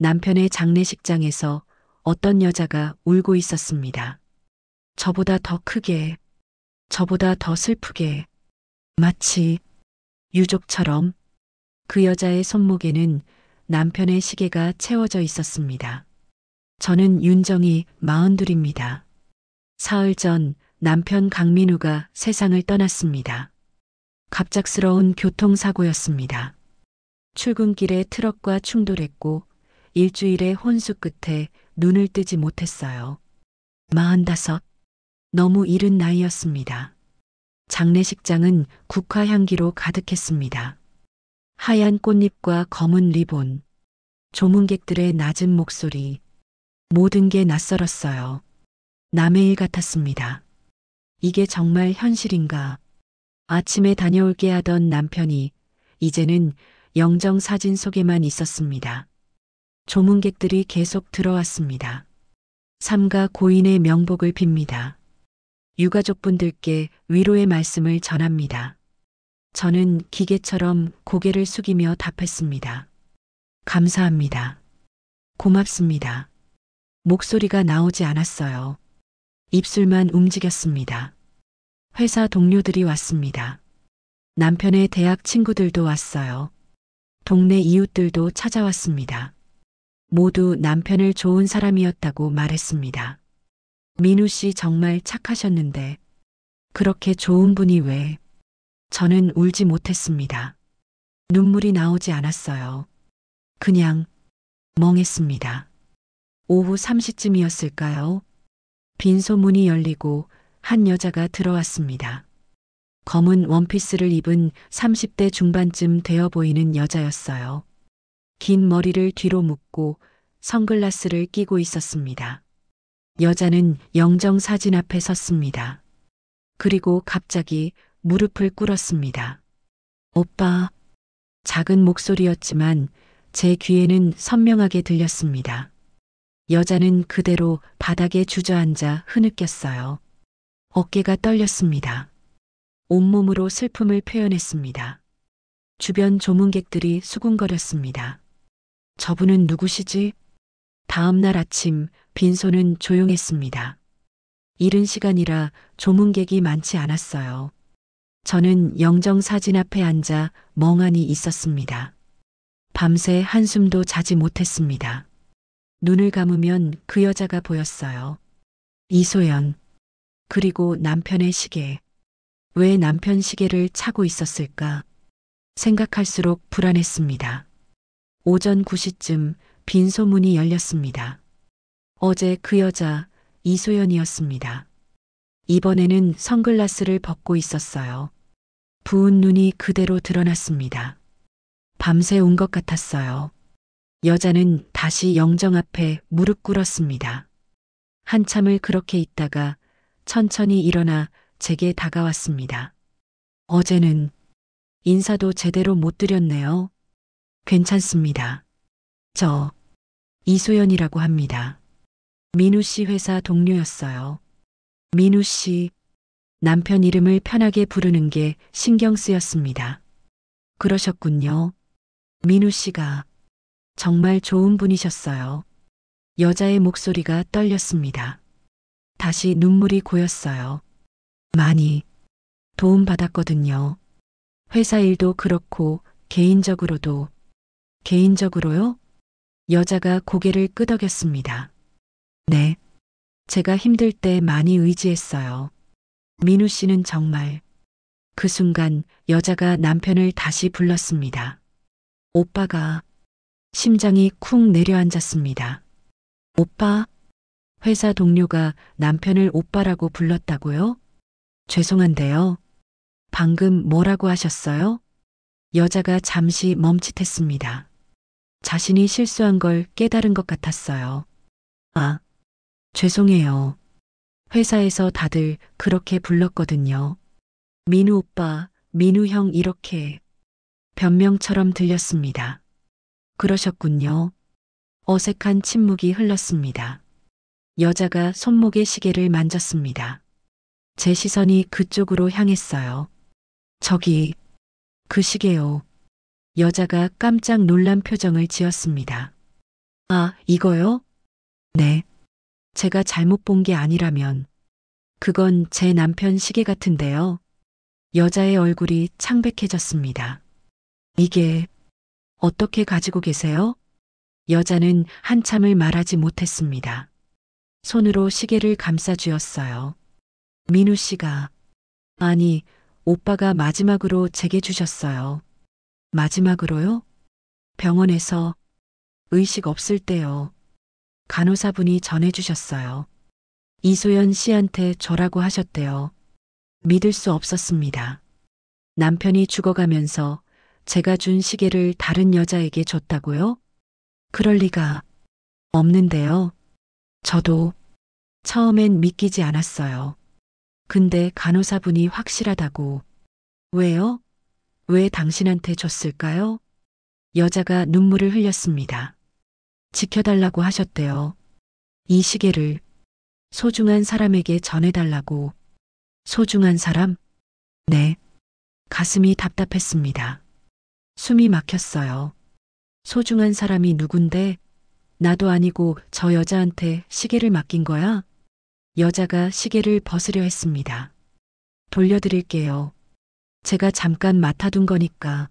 남편의 장례식장에서 어떤 여자가 울고 있었습니다. 저보다 더 크게, 저보다 더 슬프게, 마치 유족처럼. 그 여자의 손목에는 남편의 시계가 채워져 있었습니다. 저는 윤정이 42입니다. 사흘 전 남편 강민우가 세상을 떠났습니다. 갑작스러운 교통사고였습니다. 출근길에 트럭과 충돌했고 일주일의 혼수 끝에 눈을 뜨지 못했어요. 45. 너무 이른 나이였습니다. 장례식장은 국화 향기로 가득했습니다. 하얀 꽃잎과 검은 리본, 조문객들의 낮은 목소리, 모든 게 낯설었어요. 남의 일 같았습니다. 이게 정말 현실인가? 아침에 다녀올게 하던 남편이 이제는 영정 사진 속에만 있었습니다. 조문객들이 계속 들어왔습니다. 삼가 고인의 명복을 빕니다. 유가족분들께 위로의 말씀을 전합니다. 저는 기계처럼 고개를 숙이며 답했습니다. 감사합니다. 고맙습니다. 목소리가 나오지 않았어요. 입술만 움직였습니다. 회사 동료들이 왔습니다. 남편의 대학 친구들도 왔어요. 동네 이웃들도 찾아왔습니다. 모두 남편을 좋은 사람이었다고 말했습니다. 민우 씨 정말 착하셨는데 그렇게 좋은 분이 왜? 저는 울지 못했습니다. 눈물이 나오지 않았어요. 그냥 멍했습니다. 오후 3시쯤이었을까요? 빈소문이 열리고 한 여자가 들어왔습니다. 검은 원피스를 입은 30대 중반쯤 되어 보이는 여자였어요. 긴 머리를 뒤로 묶고 선글라스를 끼고 있었습니다. 여자는 영정 사진 앞에 섰습니다. 그리고 갑자기 무릎을 꿇었습니다. 오빠. 작은 목소리였지만 제 귀에는 선명하게 들렸습니다. 여자는 그대로 바닥에 주저앉아 흐느꼈어요. 어깨가 떨렸습니다. 온몸으로 슬픔을 표현했습니다. 주변 조문객들이 수군거렸습니다. 저분은 누구시지? 다음 날 아침 빈소는 조용했습니다. 이른 시간이라 조문객이 많지 않았어요. 저는 영정 사진 앞에 앉아 멍하니 있었습니다. 밤새 한숨도 자지 못했습니다. 눈을 감으면 그 여자가 보였어요. 이소연. 그리고 남편의 시계. 왜 남편 시계를 차고 있었을까? 생각할수록 불안했습니다. 오전 9시쯤 빈소문이 열렸습니다. 어제 그 여자 이소연이었습니다. 이번에는 선글라스를 벗고 있었어요. 부은 눈이 그대로 드러났습니다. 밤새 온 것 같았어요. 여자는 다시 영정 앞에 무릎 꿇었습니다. 한참을 그렇게 있다가 천천히 일어나 제게 다가왔습니다. 어제는 인사도 제대로 못 드렸네요. 괜찮습니다. 저 이소연이라고 합니다. 민우 씨 회사 동료였어요. 민우 씨. 남편 이름을 편하게 부르는 게 신경 쓰였습니다. 그러셨군요. 민우 씨가 정말 좋은 분이셨어요. 여자의 목소리가 떨렸습니다. 다시 눈물이 고였어요. 많이 도움받았거든요. 회사 일도 그렇고 개인적으로도. 개인적으로요? 여자가 고개를 끄덕였습니다. 네. 제가 힘들 때 많이 의지했어요. 민우 씨는 정말. 그 순간 여자가 남편을 다시 불렀습니다. 오빠가. 심장이 쿵 내려앉았습니다. 오빠? 회사 동료가 남편을 오빠라고 불렀다고요? 죄송한데요. 방금 뭐라고 하셨어요? 여자가 잠시 멈칫했습니다. 자신이 실수한 걸 깨달은 것 같았어요. 아, 죄송해요. 회사에서 다들 그렇게 불렀거든요. 민우 오빠, 민우 형 이렇게 변명처럼 들렸습니다. 그러셨군요. 어색한 침묵이 흘렀습니다. 여자가 손목의 시계를 만졌습니다. 제 시선이 그쪽으로 향했어요. 저기, 그 시계요. 여자가 깜짝 놀란 표정을 지었습니다. 아, 이거요? 네. 제가 잘못 본 게 아니라면 그건 제 남편 시계 같은데요. 여자의 얼굴이 창백해졌습니다. 이게 어떻게 가지고 계세요? 여자는 한참을 말하지 못했습니다. 손으로 시계를 감싸 쥐었어요. 민우 씨가, 아니, 오빠가 마지막으로 제게 주셨어요. 마지막으로요? 병원에서 의식 없을 때요. 간호사분이 전해주셨어요. 이소연 씨한테 줘라고 하셨대요. 믿을 수 없었습니다. 남편이 죽어가면서 제가 준 시계를 다른 여자에게 줬다고요? 그럴 리가 없는데요. 저도 처음엔 믿기지 않았어요. 근데 간호사분이 확실하다고. 왜요? 왜 당신한테 줬을까요? 여자가 눈물을 흘렸습니다. 지켜달라고 하셨대요. 이 시계를 소중한 사람에게 전해달라고. 소중한 사람? 네. 가슴이 답답했습니다. 숨이 막혔어요. 소중한 사람이 누군데? 나도 아니고 저 여자한테 시계를 맡긴 거야? 여자가 시계를 벗으려 했습니다. 돌려드릴게요. 제가 잠깐 맡아둔 거니까.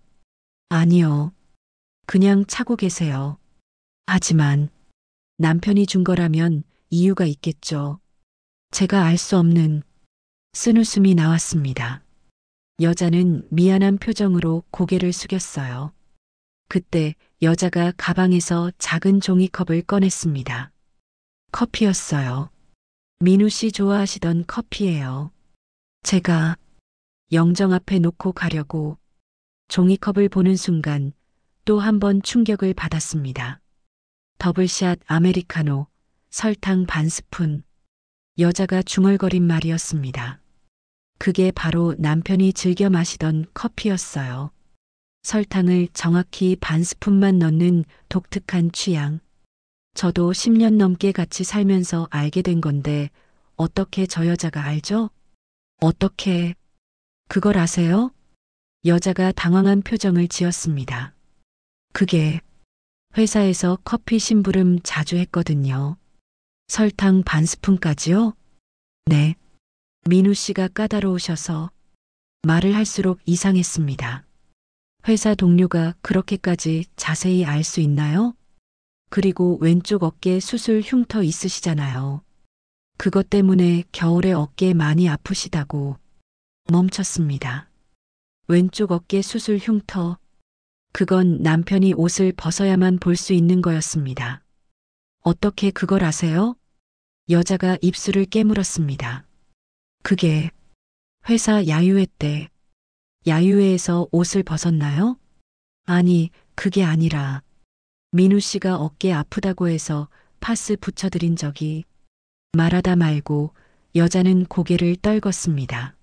아니요. 그냥 차고 계세요. 하지만 남편이 준 거라면 이유가 있겠죠. 제가 알 수 없는 쓴웃음이 나왔습니다. 여자는 미안한 표정으로 고개를 숙였어요. 그때 여자가 가방에서 작은 종이컵을 꺼냈습니다. 커피였어요. 민우 씨 좋아하시던 커피예요. 제가 영정 앞에 놓고 가려고 종이컵을 보는 순간 또 한 번 충격을 받았습니다. 더블샷 아메리카노, 설탕 반 스푼. 여자가 중얼거린 말이었습니다. 그게 바로 남편이 즐겨 마시던 커피였어요. 설탕을 정확히 반 스푼만 넣는 독특한 취향. 저도 10년 넘게 같이 살면서 알게 된 건데 어떻게 저 여자가 알죠? 어떻게 그걸 아세요? 여자가 당황한 표정을 지었습니다. 그게 회사에서 커피 심부름 자주 했거든요. 설탕 반 스푼까지요? 네. 민우 씨가 까다로우셔서 말을 할수록 이상했습니다. 회사 동료가 그렇게까지 자세히 알 수 있나요? 그리고 왼쪽 어깨 수술 흉터 있으시잖아요. 그것 때문에 겨울에 어깨 많이 아프시다고. 멈췄습니다. 왼쪽 어깨 수술 흉터. 그건 남편이 옷을 벗어야만 볼 수 있는 거였습니다. 어떻게 그걸 아세요? 여자가 입술을 깨물었습니다. 그게 회사 야유회 때 야유회에서 옷을 벗었나요? 아니, 그게 아니라 민우 씨가 어깨 아프다고 해서 파스 붙여드린 적이 말하다 말고 여자는 고개를 떨궜습니다.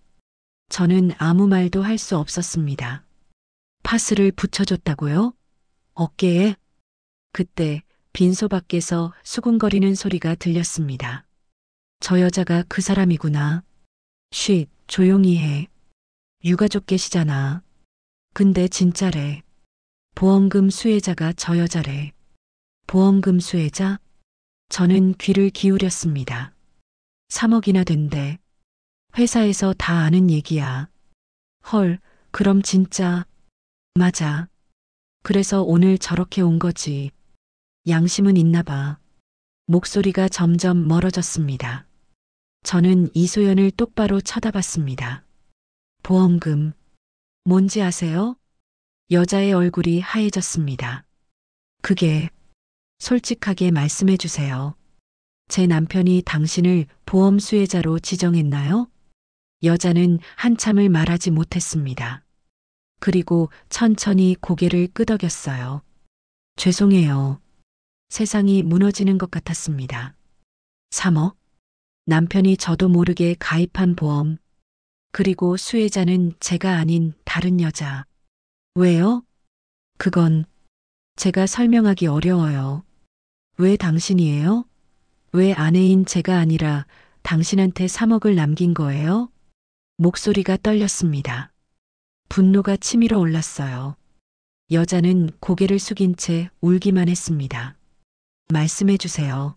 저는 아무 말도 할 수 없었습니다. 파스를 붙여줬다고요? 어깨에? 그때 빈소 밖에서 수군거리는 소리가 들렸습니다. 저 여자가 그 사람이구나. 쉿, 조용히 해. 유가족 계시잖아. 근데 진짜래. 보험금 수혜자가 저 여자래. 보험금 수혜자? 저는 귀를 기울였습니다. 3억이나 된대. 회사에서 다 아는 얘기야. 헐, 그럼 진짜. 맞아. 그래서 오늘 저렇게 온 거지. 양심은 있나 봐. 목소리가 점점 멀어졌습니다. 저는 이소연을 똑바로 쳐다봤습니다. 보험금. 뭔지 아세요? 여자의 얼굴이 하얘졌습니다. 그게 솔직하게 말씀해 주세요. 제 남편이 당신을 보험 수혜자로 지정했나요? 여자는 한참을 말하지 못했습니다. 그리고 천천히 고개를 끄덕였어요. 죄송해요. 세상이 무너지는 것 같았습니다. 3억? 남편이 저도 모르게 가입한 보험. 그리고 수혜자는 제가 아닌 다른 여자. 왜요? 그건 제가 설명하기 어려워요. 왜 당신이에요? 왜 아내인 제가 아니라 당신한테 3억을 남긴 거예요? 목소리가 떨렸습니다. 분노가 치밀어 올랐어요. 여자는 고개를 숙인 채 울기만 했습니다. 말씀해 주세요.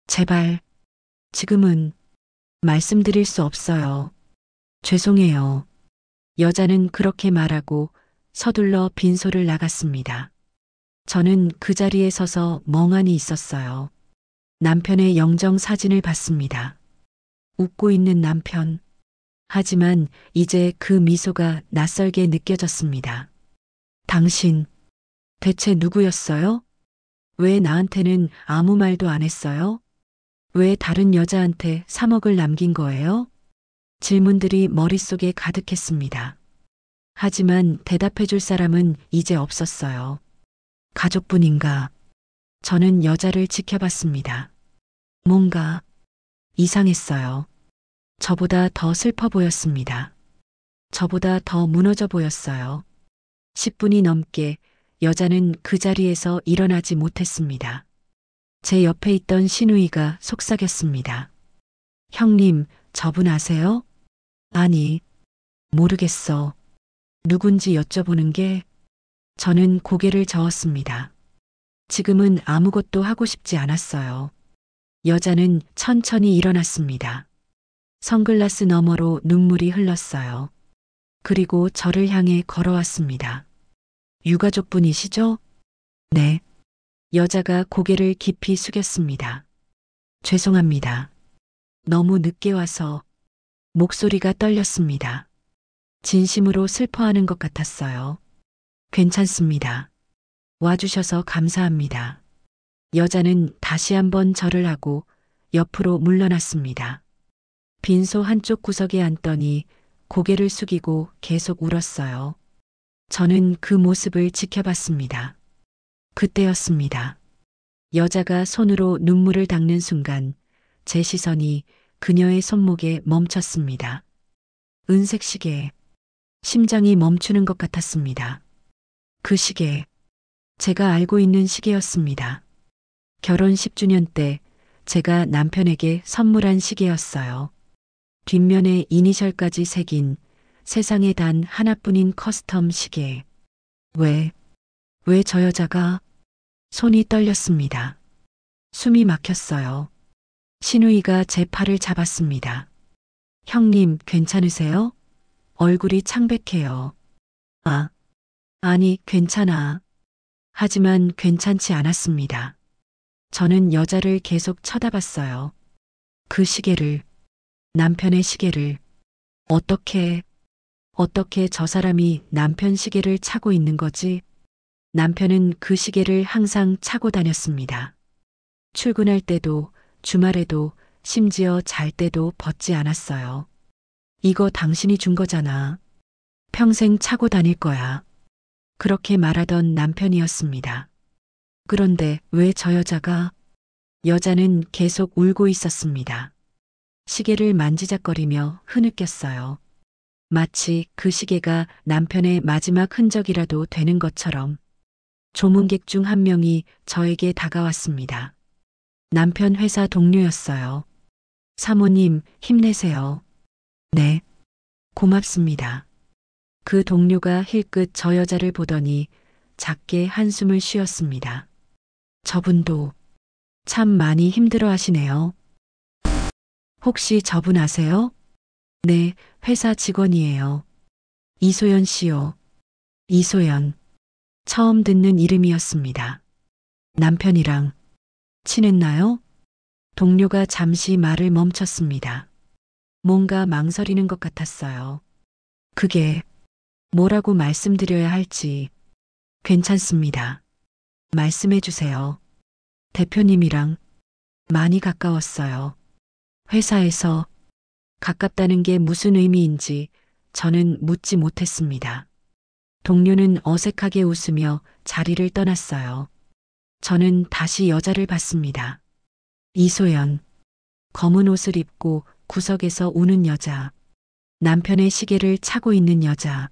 제발, 지금은 말씀드릴 수 없어요. 죄송해요. 여자는 그렇게 말하고 서둘러 빈소를 나갔습니다. 저는 그 자리에 서서 멍하니 있었어요. 남편의 영정 사진을 봤습니다. 웃고 있는 남편. 하지만 이제 그 미소가 낯설게 느껴졌습니다. 당신, 대체 누구였어요? 왜 나한테는 아무 말도 안 했어요? 왜 다른 여자한테 3억을 남긴 거예요? 질문들이 머릿속에 가득했습니다. 하지만 대답해 줄 사람은 이제 없었어요. 가족뿐인가? 저는 여자를 지켜봤습니다. 뭔가 이상했어요. 저보다 더 슬퍼 보였습니다. 저보다 더 무너져 보였어요. 10분이 넘게 여자는 그 자리에서 일어나지 못했습니다. 제 옆에 있던 신우이가 속삭였습니다. 형님, 저분 아세요? 아니, 모르겠어. 누군지 여쭤보는 게. 저는 고개를 저었습니다. 지금은 아무것도 하고 싶지 않았어요. 여자는 천천히 일어났습니다. 선글라스 너머로 눈물이 흘렀어요. 그리고 저를 향해 걸어왔습니다. 유가족분이시죠? 네. 여자가 고개를 깊이 숙였습니다. 죄송합니다. 너무 늦게 와서. 목소리가 떨렸습니다. 진심으로 슬퍼하는 것 같았어요. 괜찮습니다. 와주셔서 감사합니다. 여자는 다시 한번 절을 하고 옆으로 물러났습니다. 빈소 한쪽 구석에 앉더니 고개를 숙이고 계속 울었어요. 저는 그 모습을 지켜봤습니다. 그때였습니다. 여자가 손으로 눈물을 닦는 순간 제 시선이 그녀의 손목에 멈췄습니다. 은색 시계. 심장이 멈추는 것 같았습니다. 그 시계. 제가 알고 있는 시계였습니다. 결혼 10주년 때 제가 남편에게 선물한 시계였어요. 뒷면에 이니셜까지 새긴 세상에 단 하나뿐인 커스텀 시계. 왜 저 여자가? 손이 떨렸습니다. 숨이 막혔어요. 신우이가 제 팔을 잡았습니다. 형님, 괜찮으세요? 얼굴이 창백해요. 아니, 괜찮아. 하지만 괜찮지 않았습니다. 저는 여자를 계속 쳐다봤어요. 그 시계를, 남편의 시계를, 어떻게 저 사람이 남편 시계를 차고 있는 거지? 남편은 그 시계를 항상 차고 다녔습니다. 출근할 때도, 주말에도, 심지어 잘 때도 벗지 않았어요. 이거 당신이 준 거잖아. 평생 차고 다닐 거야. 그렇게 말하던 남편이었습니다. 그런데 왜 저 여자가? 여자는 계속 울고 있었습니다. 시계를 만지작거리며 흐느꼈어요. 마치 그 시계가 남편의 마지막 흔적이라도 되는 것처럼. 조문객 중 한 명이 저에게 다가왔습니다. 남편 회사 동료였어요. 사모님, 힘내세요. 네, 고맙습니다. 그 동료가 힐끗 저 여자를 보더니 작게 한숨을 쉬었습니다. 저분도 참 많이 힘들어 하시네요. 혹시 저분 아세요? 네, 회사 직원이에요. 이소연 씨요. 이소연. 처음 듣는 이름이었습니다. 남편이랑 친했나요? 동료가 잠시 말을 멈췄습니다. 뭔가 망설이는 것 같았어요. 그게 뭐라고 말씀드려야 할지. 괜찮습니다. 말씀해 주세요. 대표님이랑 많이 가까웠어요. 회사에서 가깝다는 게 무슨 의미인지 저는 묻지 못했습니다. 동료는 어색하게 웃으며 자리를 떠났어요. 저는 다시 여자를 봤습니다. 이소연. 검은 옷을 입고 구석에서 우는 여자. 남편의 시계를 차고 있는 여자.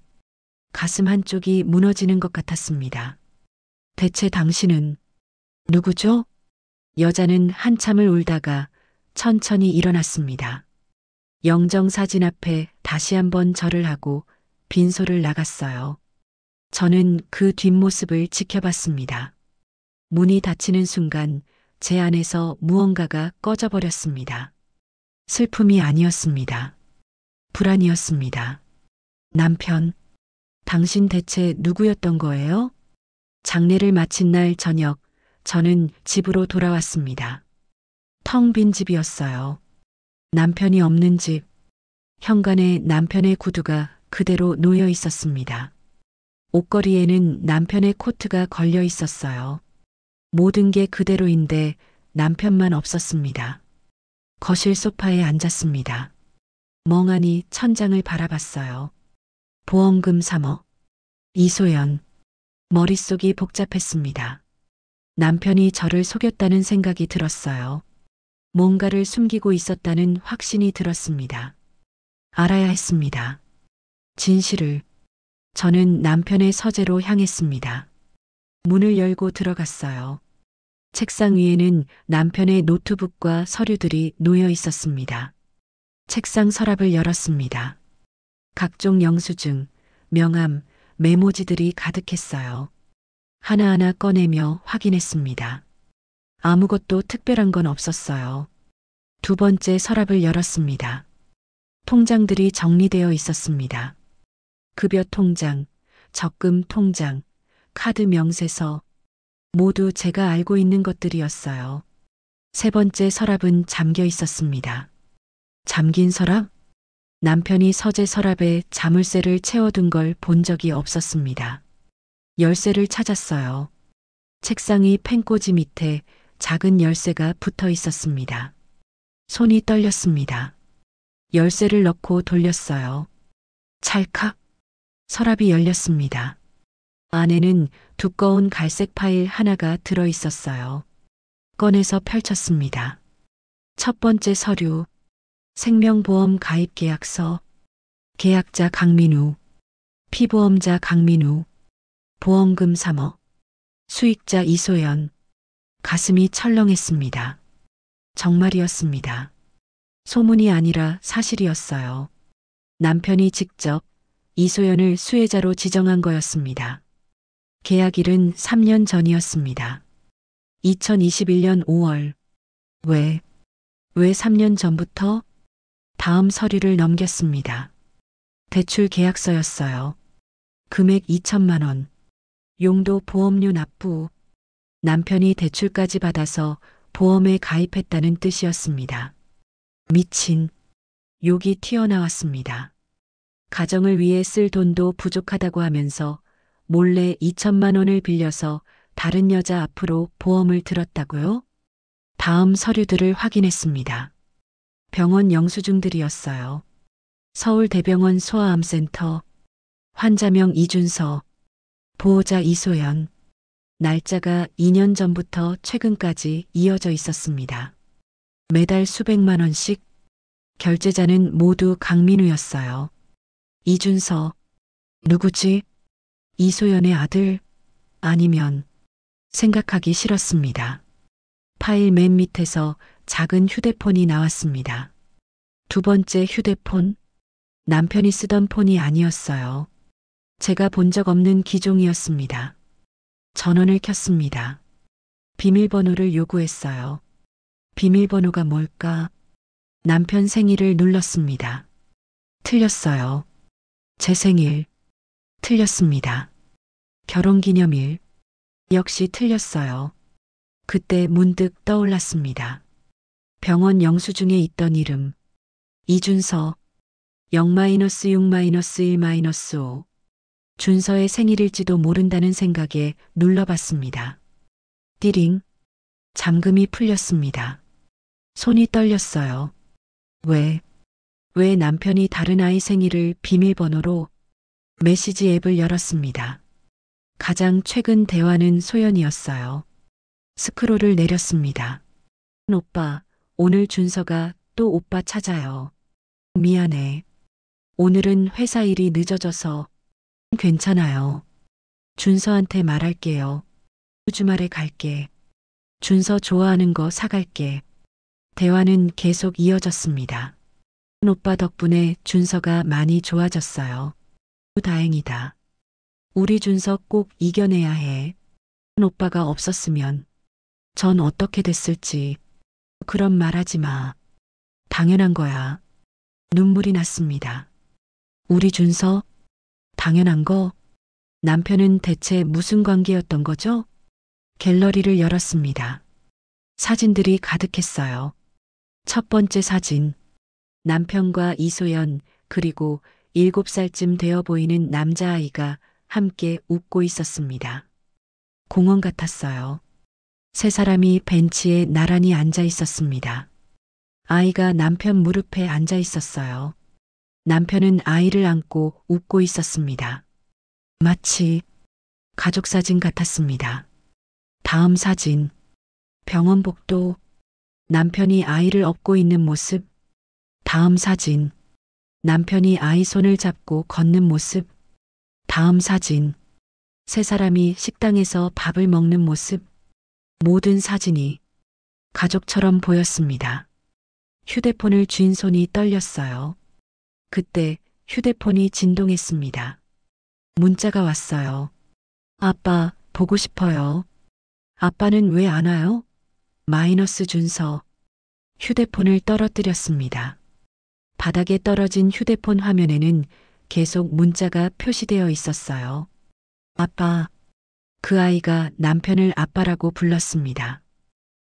가슴 한쪽이 무너지는 것 같았습니다. 대체 당신은 누구죠? 여자는 한참을 울다가 천천히 일어났습니다. 영정사진 앞에 다시 한번 절을 하고 빈소를 나갔어요. 저는 그 뒷모습을 지켜봤습니다. 문이 닫히는 순간 제 안에서 무언가가 꺼져버렸습니다. 슬픔이 아니었습니다. 불안이었습니다. 남편, 당신 대체 누구였던 거예요? 장례를 마친 날 저녁, 저는 집으로 돌아왔습니다. 텅 빈 집이었어요. 남편이 없는 집, 현관에 남편의 구두가 그대로 놓여 있었습니다. 옷걸이에는 남편의 코트가 걸려 있었어요. 모든 게 그대로인데 남편만 없었습니다. 거실 소파에 앉았습니다. 멍하니 천장을 바라봤어요. 보험금 3억. 이소연. 머릿속이 복잡했습니다. 남편이 저를 속였다는 생각이 들었어요. 뭔가를 숨기고 있었다는 확신이 들었습니다. 알아야 했습니다. 진실을. 저는 남편의 서재로 향했습니다. 문을 열고 들어갔어요. 책상 위에는 남편의 노트북과 서류들이 놓여 있었습니다. 책상 서랍을 열었습니다. 각종 영수증, 명함, 메모지들이 가득했어요. 하나하나 꺼내며 확인했습니다. 아무것도 특별한 건 없었어요. 두 번째 서랍을 열었습니다. 통장들이 정리되어 있었습니다. 급여 통장, 적금 통장, 카드 명세서, 모두 제가 알고 있는 것들이었어요. 세 번째 서랍은 잠겨 있었습니다. 잠긴 서랍? 남편이 서재 서랍에 자물쇠를 채워둔 걸 본 적이 없었습니다. 열쇠를 찾았어요. 책상이 펜꽂이 밑에 작은 열쇠가 붙어 있었습니다. 손이 떨렸습니다. 열쇠를 넣고 돌렸어요. 찰칵. 서랍이 열렸습니다. 안에는 두꺼운 갈색 파일 하나가 들어 있었어요. 꺼내서 펼쳤습니다. 첫 번째 서류. 생명보험 가입 계약서. 계약자 강민우. 피보험자 강민우. 보험금 3억. 수익자 이소연. 가슴이 철렁했습니다. 정말이었습니다. 소문이 아니라 사실이었어요. 남편이 직접 이소연을 수혜자로 지정한 거였습니다. 계약일은 3년 전이었습니다. 2021년 5월. 왜 3년 전부터? 다음 서류를 넘겼습니다. 대출 계약서였어요. 금액 2천만 원. 용도 보험료 납부. 남편이 대출까지 받아서 보험에 가입했다는 뜻이었습니다. 미친. 욕이 튀어나왔습니다. 가정을 위해 쓸 돈도 부족하다고 하면서 몰래 2천만 원을 빌려서 다른 여자 앞으로 보험을 들었다고요? 다음 서류들을 확인했습니다. 병원 영수증들이었어요. 서울대병원 소아암센터. 환자명 이준서. 보호자 이소연. 날짜가 2년 전부터 최근까지 이어져 있었습니다. 매달 수백만 원씩. 결제자는 모두 강민우였어요. 이준서. 누구지? 이소연의 아들? 아니면 생각하기 싫었습니다. 파일 맨 밑에서 작은 휴대폰이 나왔습니다. 두 번째 휴대폰. 남편이 쓰던 폰이 아니었어요. 제가 본 적 없는 기종이었습니다. 전원을 켰습니다. 비밀번호를 요구했어요. 비밀번호가 뭘까? 남편 생일을 눌렀습니다. 틀렸어요. 제 생일. 틀렸습니다. 결혼기념일. 역시 틀렸어요. 그때 문득 떠올랐습니다. 병원 영수증에 있던 이름. 이준서. 0-6-1-5. 준서의 생일일지도 모른다는 생각에 눌러봤습니다. 띠링. 잠금이 풀렸습니다. 손이 떨렸어요. 왜 남편이 다른 아이 생일을 비밀번호로? 메시지 앱을 열었습니다. 가장 최근 대화는 소연이었어요. 스크롤을 내렸습니다. 오빠, 오늘 준서가 또 오빠 찾아요. 미안해. 오늘은 회사 일이 늦어져서. 괜찮아요. 준서한테 말할게요. 주말에 갈게. 준서 좋아하는 거 사갈게. 대화는 계속 이어졌습니다. 오빠 덕분에 준서가 많이 좋아졌어요. 다행이다. 우리 준서 꼭 이겨내야 해. 오빠가 없었으면 전 어떻게 됐을지. 그런 말 하지 마. 당연한 거야. 눈물이 났습니다. 우리 준서? 당연한 거? 남편은 대체 무슨 관계였던 거죠? 갤러리를 열었습니다. 사진들이 가득했어요. 첫 번째 사진. 남편과 이소연, 그리고 7살쯤 되어 보이는 남자아이가 함께 웃고 있었습니다. 공원 같았어요. 세 사람이 벤치에 나란히 앉아 있었습니다. 아이가 남편 무릎에 앉아 있었어요. 남편은 아이를 안고 웃고 있었습니다. 마치 가족 사진 같았습니다. 다음 사진. 병원 복도. 남편이 아이를 업고 있는 모습. 다음 사진. 남편이 아이 손을 잡고 걷는 모습. 다음 사진. 세 사람이 식당에서 밥을 먹는 모습. 모든 사진이 가족처럼 보였습니다. 휴대폰을 쥔 손이 떨렸어요. 그때 휴대폰이 진동했습니다. 문자가 왔어요. 아빠, 보고 싶어요. 아빠는 왜 안 와요? 마이너스 준서. 휴대폰을 떨어뜨렸습니다. 바닥에 떨어진 휴대폰 화면에는 계속 문자가 표시되어 있었어요. 아빠. 그 아이가 남편을 아빠라고 불렀습니다.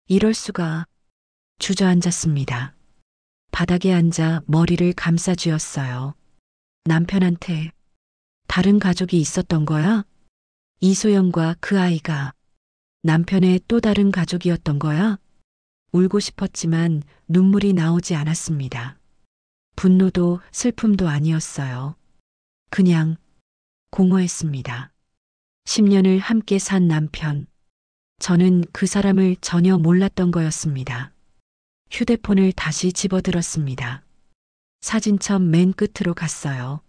이럴 수가. 주저앉았습니다. 바닥에 앉아 머리를 감싸 쥐었어요. 남편한테 다른 가족이 있었던 거야? 이소영과 그 아이가 남편의 또 다른 가족이었던 거야? 울고 싶었지만 눈물이 나오지 않았습니다. 분노도 슬픔도 아니었어요. 그냥 공허했습니다. 10년을 함께 산 남편. 저는 그 사람을 전혀 몰랐던 거였습니다. 휴대폰을 다시 집어들었습니다. 사진첩 맨 끝으로 갔어요.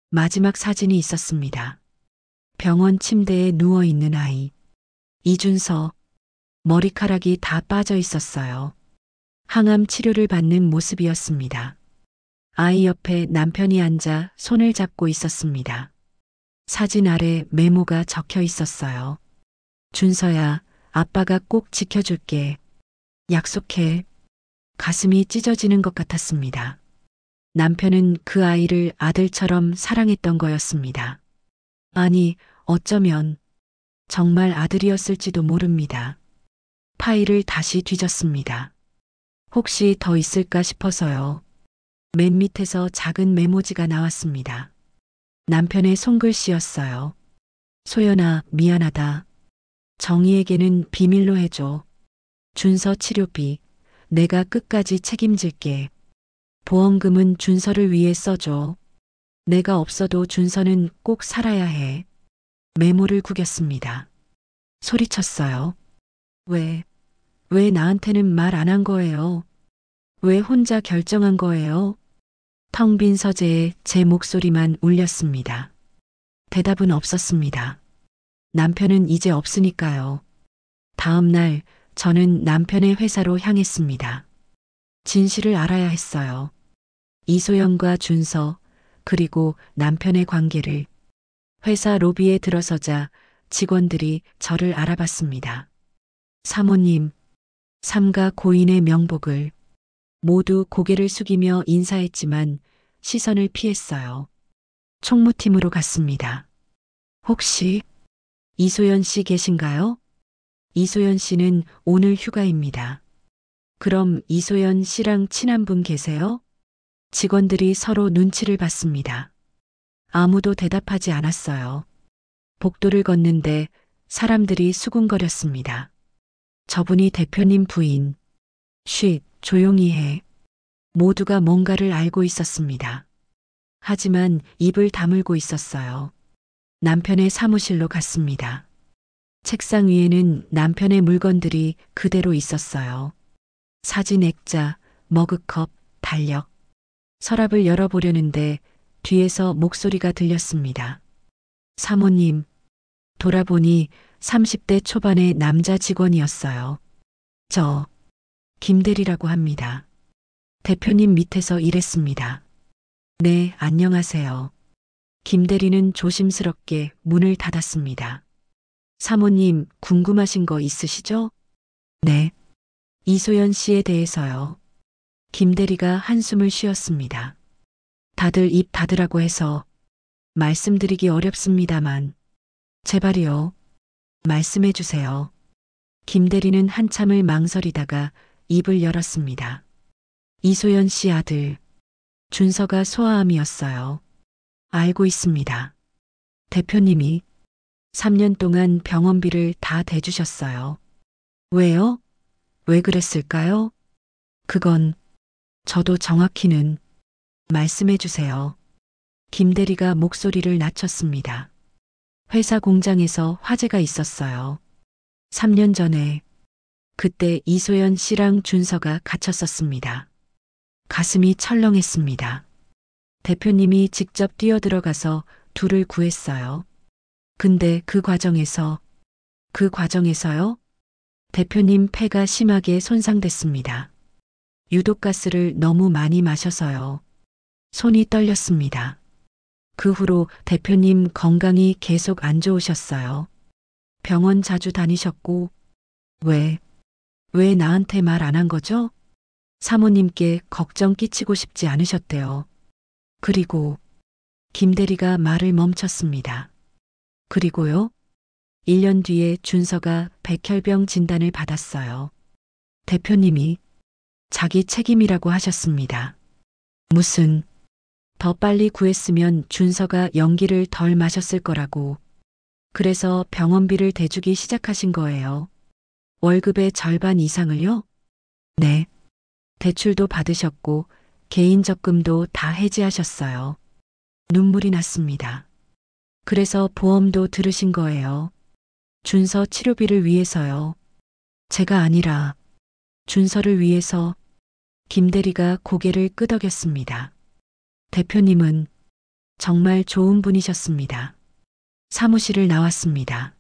마지막 사진이 있었습니다. 병원 침대에 누워있는 아이. 이준서. 머리카락이 다 빠져 있었어요. 항암 치료를 받는 모습이었습니다. 아이 옆에 남편이 앉아 손을 잡고 있었습니다. 사진 아래 메모가 적혀 있었어요. 준서야, 아빠가 꼭 지켜줄게. 약속해. 가슴이 찢어지는 것 같았습니다. 남편은 그 아이를 아들처럼 사랑했던 거였습니다. 아니, 어쩌면 정말 아들이었을지도 모릅니다. 파일을 다시 뒤졌습니다. 혹시 더 있을까 싶어서요. 맨 밑에서 작은 메모지가 나왔습니다. 남편의 손글씨였어요. 소연아, 미안하다. 정희에게는 비밀로 해줘. 준서 치료비, 내가 끝까지 책임질게. 보험금은 준서를 위해 써줘. 내가 없어도 준서는 꼭 살아야 해. 메모를 구겼습니다. 소리쳤어요. 왜 나한테는 말 안 한 거예요? 왜 혼자 결정한 거예요? 텅 빈 서재에 제 목소리만 울렸습니다. 대답은 없었습니다. 남편은 이제 없으니까요. 다음 날 저는 남편의 회사로 향했습니다. 진실을 알아야 했어요. 이소영과 준서, 그리고 남편의 관계를. 회사 로비에 들어서자 직원들이 저를 알아봤습니다. 사모님, 삼가 고인의 명복을. 모두 고개를 숙이며 인사했지만 시선을 피했어요. 총무팀으로 갔습니다. 혹시 이소연 씨 계신가요? 이소연 씨는 오늘 휴가입니다. 그럼 이소연 씨랑 친한 분 계세요? 직원들이 서로 눈치를 봤습니다. 아무도 대답하지 않았어요. 복도를 걷는데 사람들이 수군거렸습니다. 저분이 대표님 부인. 쉿, 조용히 해. 모두가 뭔가를 알고 있었습니다. 하지만 입을 다물고 있었어요. 남편의 사무실로 갔습니다. 책상 위에는 남편의 물건들이 그대로 있었어요. 사진 액자, 머그컵, 달력. 서랍을 열어보려는데 뒤에서 목소리가 들렸습니다. 사모님. 돌아보니 30대 초반의 남자 직원이었어요. 저 김대리라고 합니다. 대표님 밑에서 일했습니다. 네, 안녕하세요. 김대리는 조심스럽게 문을 닫았습니다. 사모님, 궁금하신 거 있으시죠? 네. 이소연 씨에 대해서요. 김 대리가 한숨을 쉬었습니다. 다들 입 닫으라고 해서 말씀드리기 어렵습니다만 제발이요. 말씀해 주세요. 김 대리는 한참을 망설이다가 입을 열었습니다. 이소연 씨 아들 준서가 소아암이었어요. 알고 있습니다. 대표님이 3년 동안 병원비를 다 대주셨어요. 왜요? 왜 그랬을까요? 그건 저도 정확히는 말씀해 주세요. 김 대리가 목소리를 낮췄습니다. 회사 공장에서 화재가 있었어요. 3년 전에 그때 이소연 씨랑 준서가 갇혔었습니다. 가슴이 철렁했습니다. 대표님이 직접 뛰어들어가서 둘을 구했어요. 근데 그 과정에서요? 대표님 폐가 심하게 손상됐습니다. 유독가스를 너무 많이 마셔서요. 손이 떨렸습니다. 그 후로 대표님 건강이 계속 안 좋으셨어요. 병원 자주 다니셨고, 왜 나한테 말 안 한 거죠? 사모님께 걱정 끼치고 싶지 않으셨대요. 그리고 김 대리가 말을 멈췄습니다. 그리고요? 1년 뒤에 준서가 백혈병 진단을 받았어요. 대표님이 자기 책임이라고 하셨습니다. 무슨 더 빨리 구했으면 준서가 연기를 덜 마셨을 거라고. 그래서 병원비를 대주기 시작하신 거예요. 월급의 절반 이상을요? 네. 대출도 받으셨고 개인 적금도 다 해지하셨어요. 눈물이 났습니다. 그래서 보험도 들으신 거예요. 준서 치료비를 위해서요. 제가 아니라 준서를 위해서. 김 대리가 고개를 끄덕였습니다. 대표님은 정말 좋은 분이셨습니다. 사무실을 나왔습니다.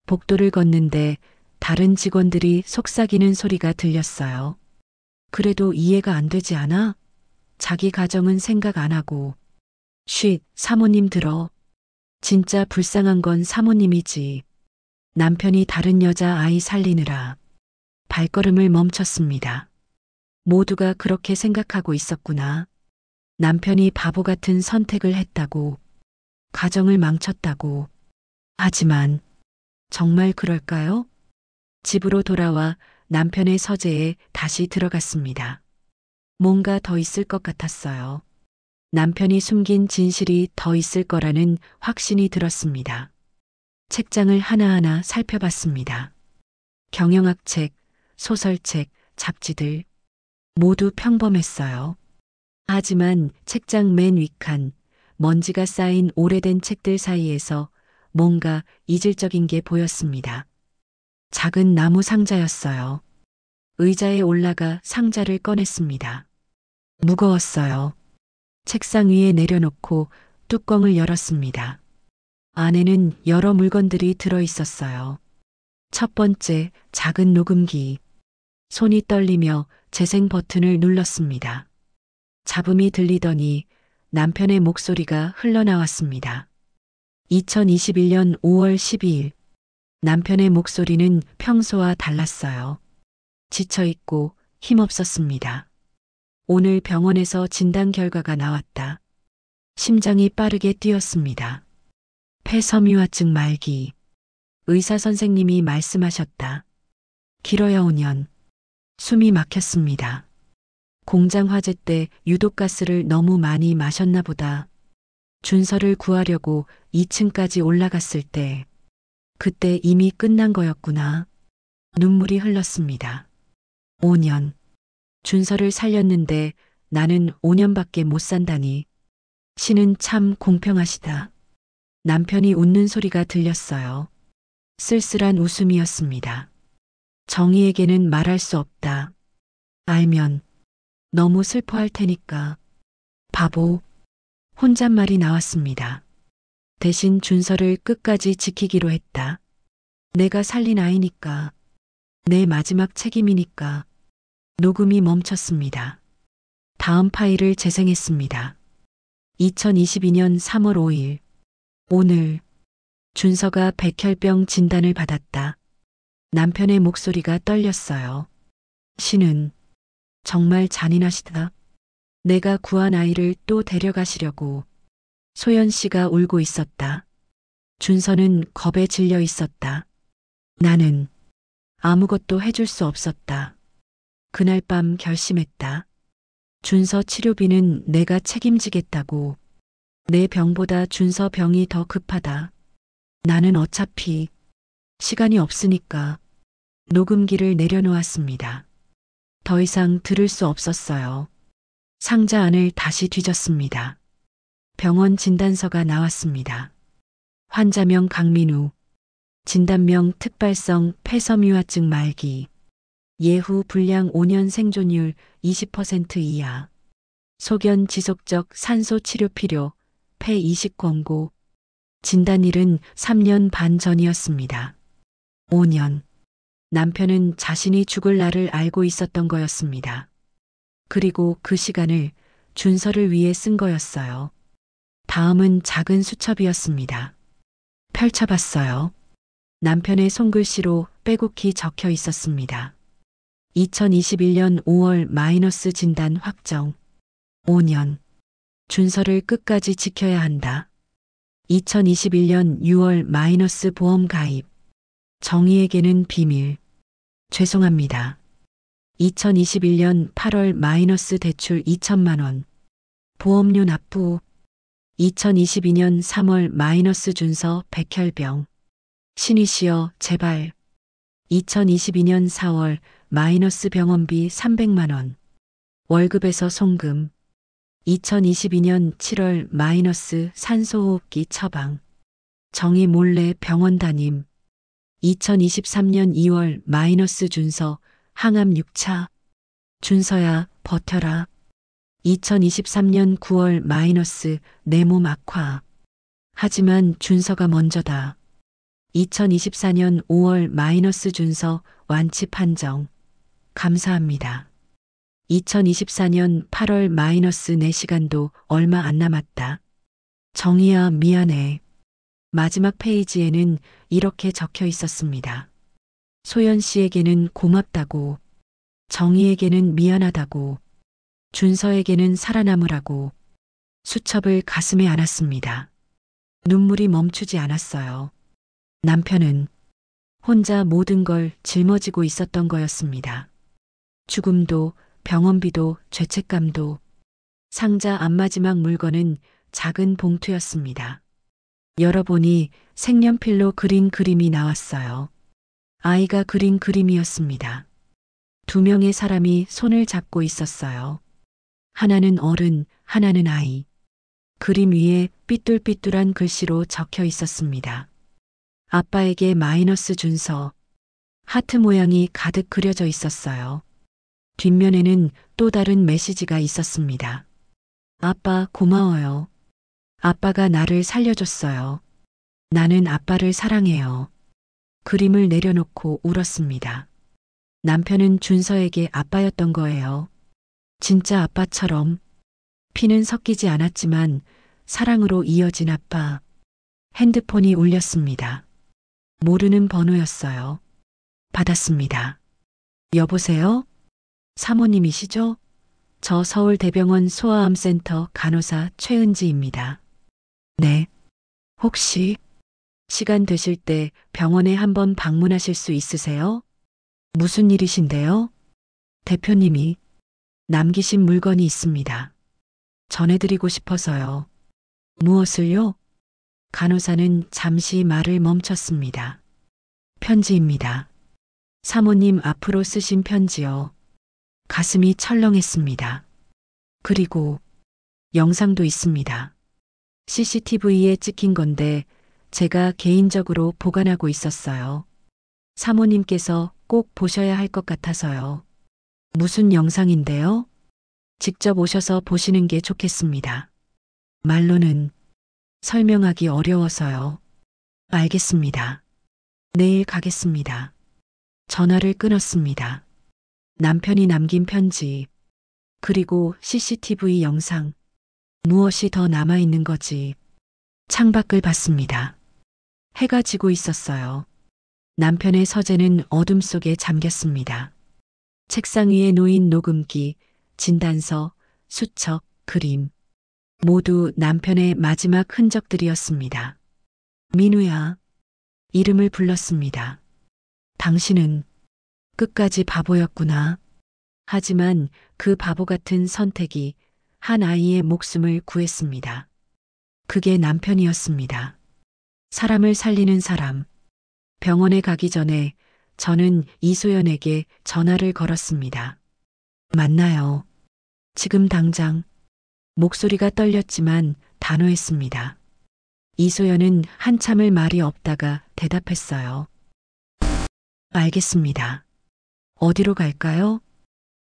복도를 걷는데 다른 직원들이 속삭이는 소리가 들렸어요. 그래도 이해가 안 되지 않아? 자기 가정은 생각 안 하고. 쉿, 사모님 들어. 진짜 불쌍한 건 사모님이지. 남편이 다른 여자 아이 살리느라 발걸음을 멈췄습니다. 모두가 그렇게 생각하고 있었구나. 남편이 바보 같은 선택을 했다고, 가정을 망쳤다고. 하지만 정말 그럴까요? 집으로 돌아와 남편의 서재에 다시 들어갔습니다. 뭔가 더 있을 것 같았어요. 남편이 숨긴 진실이 더 있을 거라는 확신이 들었습니다. 책장을 하나하나 살펴봤습니다. 경영학 책, 소설책, 잡지들 모두 평범했어요. 하지만 책장 맨 윗칸, 먼지가 쌓인 오래된 책들 사이에서 뭔가 이질적인 게 보였습니다. 작은 나무 상자였어요. 의자에 올라가 상자를 꺼냈습니다. 무거웠어요. 책상 위에 내려놓고 뚜껑을 열었습니다. 안에는 여러 물건들이 들어 있었어요. 첫 번째, 작은 녹음기. 손이 떨리며 재생 버튼을 눌렀습니다. 잡음이 들리더니 남편의 목소리가 흘러나왔습니다. 2021년 5월 12일. 남편의 목소리는 평소와 달랐어요. 지쳐있고 힘없었습니다. 오늘 병원에서 진단 결과가 나왔다. 심장이 빠르게 뛰었습니다. 폐섬유화증 말기. 의사 선생님이 말씀하셨다. 길어야 5년. 숨이 막혔습니다. 공장 화재 때 유독가스를 너무 많이 마셨나 보다. 준서를 구하려고 2층까지 올라갔을 때 그때 이미 끝난 거였구나. 눈물이 흘렀습니다. 5년. 준서를 살렸는데 나는 5년밖에 못 산다니. 신은 참 공평하시다. 남편이 웃는 소리가 들렸어요. 쓸쓸한 웃음이었습니다. 정의에게는 말할 수 없다. 알면 너무 슬퍼할 테니까. 바보. 혼잣말이 나왔습니다. 대신 준서를 끝까지 지키기로 했다. 내가 살린 아이니까. 내 마지막 책임이니까. 녹음이 멈췄습니다. 다음 파일을 재생했습니다. 2022년 3월 5일. 오늘 준서가 백혈병 진단을 받았다. 남편의 목소리가 떨렸어요. 신은 정말 잔인하시다. 내가 구한 아이를 또 데려가시려고. 소연 씨가 울고 있었다. 준서는 겁에 질려 있었다. 나는 아무것도 해줄 수 없었다. 그날 밤 결심했다. 준서 치료비는 내가 책임지겠다고. 내 병보다 준서 병이 더 급하다. 나는 어차피 시간이 없으니까 녹음기를 내려놓았습니다. 더 이상 들을 수 없었어요. 상자 안을 다시 뒤졌습니다. 병원 진단서가 나왔습니다. 환자명 강민우, 진단명 특발성 폐섬유화증 말기, 예후 불량 5년 생존율 20% 이하, 소견 지속적 산소 치료 필요, 폐 이식 권고. 진단일은 3년 반 전이었습니다. 5년. 남편은 자신이 죽을 날을 알고 있었던 거였습니다. 그리고 그 시간을 준서를 위해 쓴 거였어요. 다음은 작은 수첩이었습니다. 펼쳐봤어요. 남편의 손글씨로 빼곡히 적혀 있었습니다. 2021년 5월 마이너스 진단 확정. 5년. 준서를 끝까지 지켜야 한다. 2021년 6월 마이너스 보험 가입. 정의에게는 비밀. 죄송합니다. 2021년 8월 마이너스 대출 2천만 원. 보험료 납부. 2022년 3월 마이너스 준서 백혈병. 신이시여 제발. 2022년 4월 마이너스 병원비 300만 원. 월급에서 송금. 2022년 7월 마이너스 산소호흡기 처방. 정의 몰래 병원 다님. 2023년 2월 마이너스 준서 항암 6차. 준서야 버텨라. 2023년 9월 마이너스 내 몸 악화. 하지만 준서가 먼저다. 2024년 5월 마이너스 준서 완치 판정. 감사합니다. 2024년 8월 마이너스 4시간도 얼마 안 남았다. 정희야 미안해. 마지막 페이지에는 이렇게 적혀 있었습니다. 소연 씨에게는 고맙다고. 정희에게는 미안하다고. 준서에게는 살아남으라고. 수첩을 가슴에 안았습니다. 눈물이 멈추지 않았어요. 남편은 혼자 모든 걸 짊어지고 있었던 거였습니다. 죽음도 병원비도 죄책감도. 상자 앞마지막 물건은 작은 봉투였습니다. 열어보니 색연필로 그린 그림이 나왔어요. 아이가 그린 그림이었습니다. 2명의 사람이 손을 잡고 있었어요. 하나는 어른, 하나는 아이. 그림 위에 삐뚤삐뚤한 글씨로 적혀 있었습니다. 아빠에게 마이너스 준서. 하트 모양이 가득 그려져 있었어요. 뒷면에는 또 다른 메시지가 있었습니다. 아빠 고마워요. 아빠가 나를 살려줬어요. 나는 아빠를 사랑해요. 그림을 내려놓고 울었습니다. 남편은 준서에게 아빠였던 거예요. 진짜 아빠처럼. 피는 섞이지 않았지만 사랑으로 이어진 아빠. 핸드폰이 울렸습니다. 모르는 번호였어요. 받았습니다. 여보세요? 사모님이시죠? 저 서울대병원 소아암센터 간호사 최은지입니다. 네. 혹시 시간 되실 때 병원에 한번 방문하실 수 있으세요? 무슨 일이신데요? 대표님이 남기신 물건이 있습니다. 전해드리고 싶어서요. 무엇을요? 간호사는 잠시 말을 멈췄습니다. 편지입니다. 사모님 앞으로 쓰신 편지요. 가슴이 철렁했습니다. 그리고 영상도 있습니다. CCTV에 찍힌 건데 제가 개인적으로 보관하고 있었어요. 사모님께서 꼭 보셔야 할 것 같아서요. 무슨 영상인데요? 직접 오셔서 보시는 게 좋겠습니다. 말로는 설명하기 어려워서요. 알겠습니다. 내일 가겠습니다. 전화를 끊었습니다. 남편이 남긴 편지, 그리고 CCTV 영상, 무엇이 더 남아있는 거지. 창밖을 봤습니다. 해가 지고 있었어요. 남편의 서재는 어둠 속에 잠겼습니다. 책상 위에 놓인 녹음기, 진단서, 수첩, 그림. 모두 남편의 마지막 흔적들이었습니다. 민우야. 이름을 불렀습니다. 당신은 끝까지 바보였구나. 하지만 그 바보 같은 선택이 한 아이의 목숨을 구했습니다. 그게 남편이었습니다. 사람을 살리는 사람. 병원에 가기 전에 저는 이소연에게 전화를 걸었습니다. 맞나요? 지금 당장. 목소리가 떨렸지만 단호했습니다. 이소연은 한참을 말이 없다가 대답했어요. 알겠습니다. 어디로 갈까요?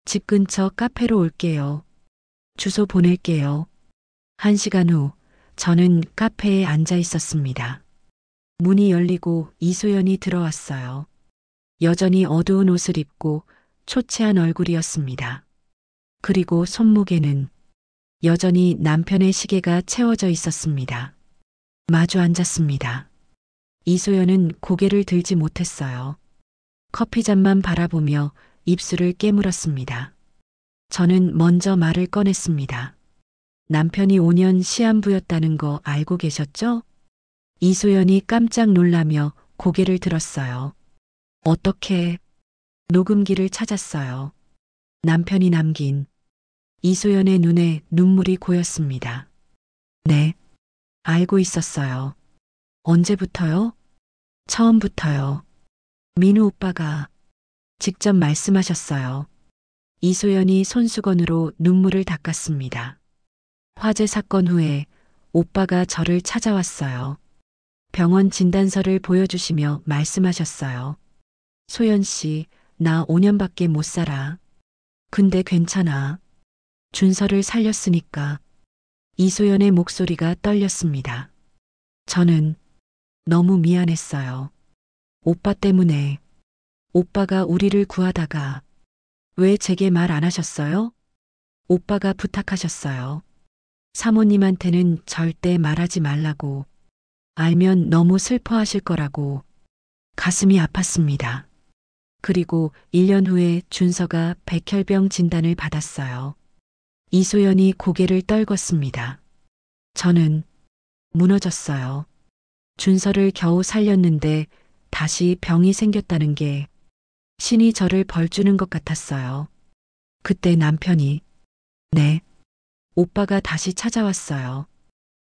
집 근처 카페로 올게요. 주소 보낼게요. 1시간 후 저는 카페에 앉아 있었습니다. 문이 열리고 이소연이 들어왔어요. 여전히 어두운 옷을 입고 초췌한 얼굴이었습니다. 그리고 손목에는 여전히 남편의 시계가 채워져 있었습니다. 마주 앉았습니다. 이소연은 고개를 들지 못했어요. 커피잔만 바라보며 입술을 깨물었습니다. 저는 먼저 말을 꺼냈습니다. 남편이 5년 시한부였다는 거 알고 계셨죠? 이소연이 깜짝 놀라며 고개를 들었어요. 어떻게? 녹음기를 찾았어요. 남편이 남긴. 이소연의 눈에 눈물이 고였습니다. 네, 알고 있었어요. 언제부터요? 처음부터요. 민우 오빠가 직접 말씀하셨어요. 이소연이 손수건으로 눈물을 닦았습니다. 화재 사건 후에 오빠가 저를 찾아왔어요. 병원 진단서를 보여주시며 말씀하셨어요. 소연 씨, 나 5년밖에 못 살아. 근데 괜찮아. 준서를 살렸으니까. 이소연의 목소리가 떨렸습니다. 저는 너무 미안했어요. 오빠 때문에. 오빠가 우리를 구하다가 왜 제게 말 안 하셨어요? 오빠가 부탁하셨어요. 사모님한테는 절대 말하지 말라고. 알면 너무 슬퍼하실 거라고. 가슴이 아팠습니다. 그리고 1년 후에 준서가 백혈병 진단을 받았어요. 이소연이 고개를 떨궜습니다. 저는 무너졌어요. 준서를 겨우 살렸는데 다시 병이 생겼다는 게 신이 저를 벌주는 것 같았어요. 그때 남편이 네, 오빠가 다시 찾아왔어요.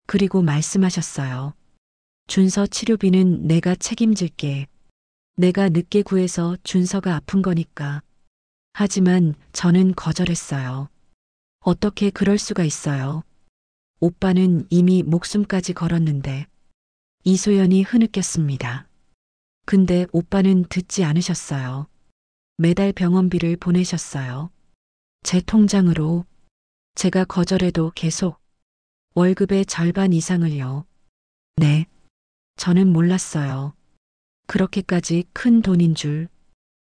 그리고 말씀하셨어요. 준서 치료비는 내가 책임질게. 내가 늦게 구해서 준서가 아픈 거니까. 하지만 저는 거절했어요. 어떻게 그럴 수가 있어요. 오빠는 이미 목숨까지 걸었는데. 이소연이 흐느꼈습니다. 근데 오빠는 듣지 않으셨어요. 매달 병원비를 보내셨어요. 제 통장으로. 제가 거절해도 계속 월급의 절반 이상을요. 네. 저는 몰랐어요. 그렇게까지 큰 돈인 줄.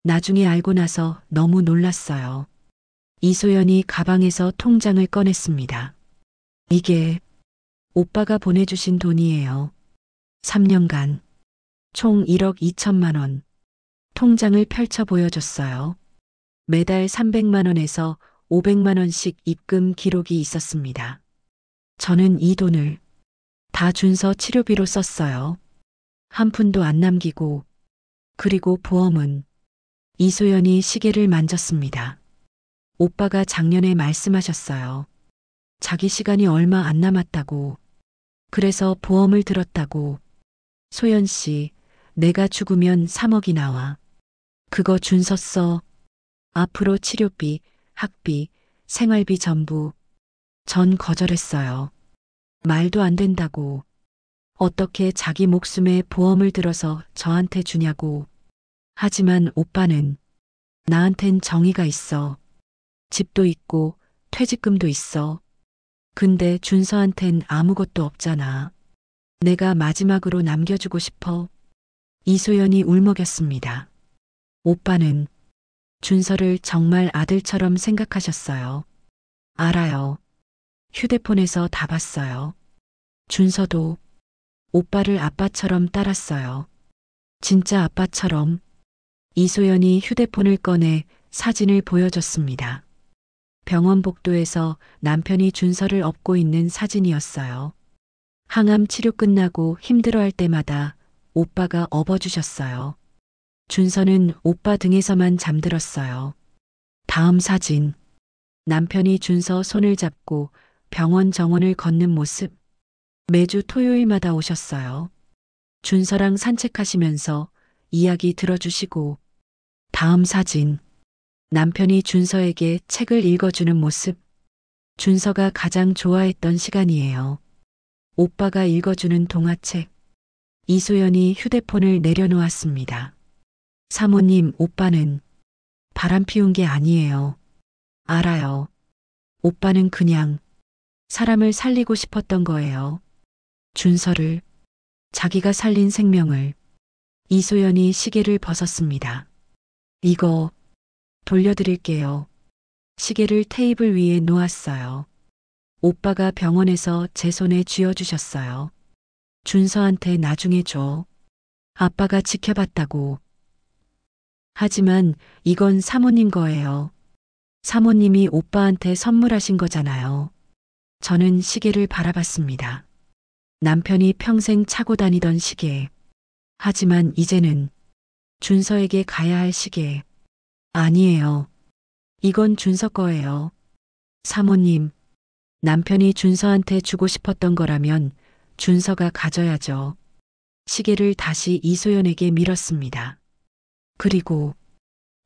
나중에 알고 나서 너무 놀랐어요. 이소연이 가방에서 통장을 꺼냈습니다. 이게 오빠가 보내주신 돈이에요. 3년간 총 1억 2천만 원. 통장을 펼쳐 보여줬어요. 매달 300만 원에서 500만 원씩 입금 기록이 있었습니다. 저는 이 돈을 다 준서 치료비로 썼어요. 한 푼도 안 남기고. 그리고 보험은. 이소연이 시계를 만졌습니다. 오빠가 작년에 말씀하셨어요. 자기 시간이 얼마 안 남았다고. 그래서 보험을 들었다고. 소연 씨, 내가 죽으면 3억이 나와. 그거 준서 써. 앞으로 치료비, 학비, 생활비 전부. 전 거절했어요. 말도 안 된다고. 어떻게 자기 목숨에 보험을 들어서 저한테 주냐고. 하지만 오빠는 나한텐 정의가 있어. 집도 있고 퇴직금도 있어. 근데 준서한텐 아무것도 없잖아. 내가 마지막으로 남겨주고 싶어. 이소연이 울먹였습니다. 오빠는 준서를 정말 아들처럼 생각하셨어요. 알아요. 휴대폰에서 다 봤어요. 준서도 오빠를 아빠처럼 따랐어요. 진짜 아빠처럼. 이소연이 휴대폰을 꺼내 사진을 보여줬습니다. 병원 복도에서 남편이 준서를 업고 있는 사진이었어요. 항암 치료 끝나고 힘들어할 때마다 오빠가 업어주셨어요. 준서는 오빠 등에서만 잠들었어요. 다음 사진. 남편이 준서 손을 잡고 병원 정원을 걷는 모습. 매주 토요일마다 오셨어요. 준서랑 산책하시면서 이야기 들어주시고. 다음 사진. 남편이 준서에게 책을 읽어주는 모습. 준서가 가장 좋아했던 시간이에요. 오빠가 읽어주는 동화책. 이소연이 휴대폰을 내려놓았습니다. 사모님, 오빠는 바람 피운 게 아니에요. 알아요. 오빠는 그냥 사람을 살리고 싶었던 거예요. 준서를, 자기가 살린 생명을. 이소연이 시계를 벗었습니다. 이거 돌려드릴게요. 시계를 테이블 위에 놓았어요. 오빠가 병원에서 제 손에 쥐어주셨어요. 준서한테 나중에 줘. 아빠가 지켜봤다고. 하지만 이건 사모님 거예요. 사모님이 오빠한테 선물하신 거잖아요. 저는 시계를 바라봤습니다. 남편이 평생 차고 다니던 시계. 하지만 이제는 준서에게 가야 할 시계. 아니에요. 이건 준서 거예요. 사모님, 남편이 준서한테 주고 싶었던 거라면 준서가 가져야죠. 시계를 다시 이소연에게 밀었습니다. 그리고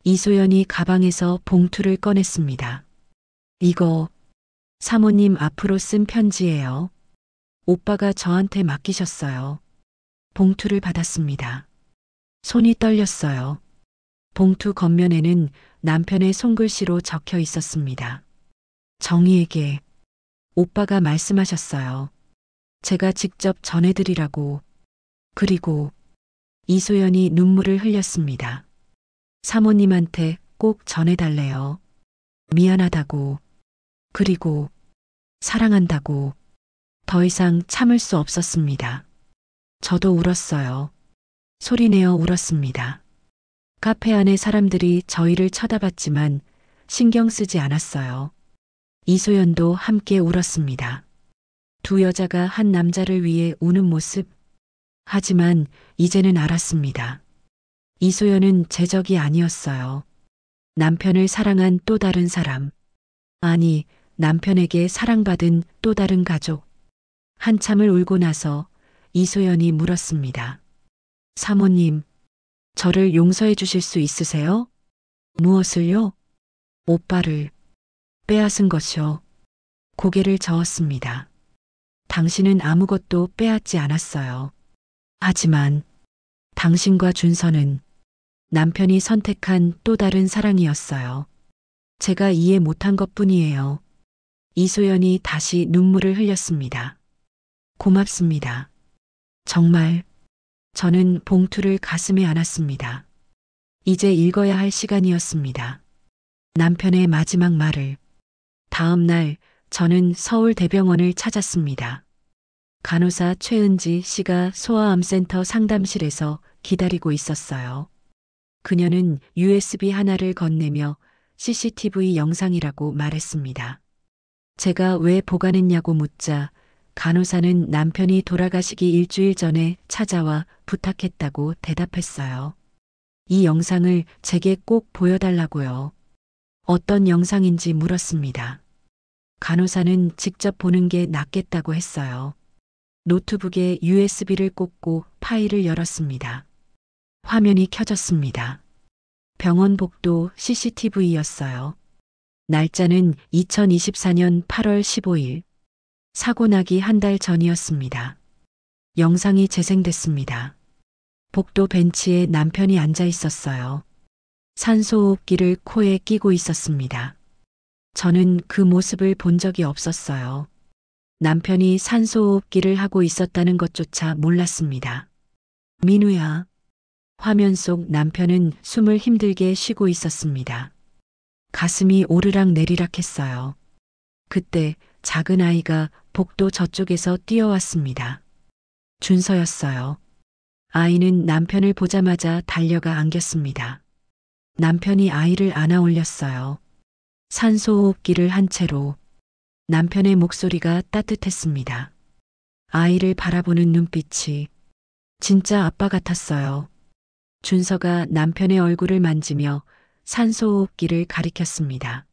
이소연이 가방에서 봉투를 꺼냈습니다. 이거 사모님 앞으로 쓴 편지예요. 오빠가 저한테 맡기셨어요. 봉투를 받았습니다. 손이 떨렸어요. 봉투 겉면에는 남편의 손글씨로 적혀 있었습니다. 정희에게 오빠가 말씀하셨어요. 제가 직접 전해드리라고. 그리고 이소연이 눈물을 흘렸습니다. 사모님한테 꼭 전해달래요. 미안하다고. 그리고 사랑한다고. 더 이상 참을 수 없었습니다. 저도 울었어요. 소리내어 울었습니다. 카페 안에 사람들이 저희를 쳐다봤지만 신경 쓰지 않았어요. 이소연도 함께 울었습니다. 두 여자가 한 남자를 위해 우는 모습. 하지만 이제는 알았습니다. 이소연은 제 적이 아니었어요. 남편을 사랑한 또 다른 사람. 아니, 남편에게 사랑받은 또 다른 가족. 한참을 울고 나서 이소연이 물었습니다. 사모님, 저를 용서해 주실 수 있으세요? 무엇을요? 오빠를 빼앗은 것이요. 고개를 저었습니다. 당신은 아무것도 빼앗지 않았어요. 하지만 당신과 준서는 남편이 선택한 또 다른 사랑이었어요. 제가 이해 못한 것뿐이에요. 이소연이 다시 눈물을 흘렸습니다. 고맙습니다. 정말. 저는 봉투를 가슴에 안았습니다. 이제 읽어야 할 시간이었습니다. 남편의 마지막 말을. 다음 날 저는 서울대병원을 찾았습니다. 간호사 최은지 씨가 소아암센터 상담실에서 기다리고 있었어요. 그녀는 USB 하나를 건네며 CCTV 영상이라고 말했습니다. 제가 왜 보관했냐고 묻자 간호사는 남편이 돌아가시기 일주일 전에 찾아와 부탁했다고 대답했어요. 이 영상을 제게 꼭 보여달라고요. 어떤 영상인지 물었습니다. 간호사는 직접 보는 게 낫겠다고 했어요. 노트북에 USB를 꽂고 파일을 열었습니다. 화면이 켜졌습니다. 병원 복도 CCTV였어요. 날짜는 2024년 8월 15일. 사고 나기 한 달 전이었습니다. 영상이 재생됐습니다. 복도 벤치에 남편이 앉아 있었어요. 산소호흡기를 코에 끼고 있었습니다. 저는 그 모습을 본 적이 없었어요. 남편이 산소호흡기를 하고 있었다는 것조차 몰랐습니다. 민우야. 화면 속 남편은 숨을 힘들게 쉬고 있었습니다. 가슴이 오르락 내리락 했어요. 그때 작은 아이가 복도 저쪽에서 뛰어왔습니다. 준서였어요. 아이는 남편을 보자마자 달려가 안겼습니다. 남편이 아이를 안아 올렸어요. 산소호흡기를 한 채로. 남편의 목소리가 따뜻했습니다. 아이를 바라보는 눈빛이 진짜 아빠 같았어요. 준서가 남편의 얼굴을 만지며 산소호흡기를 가리켰습니다.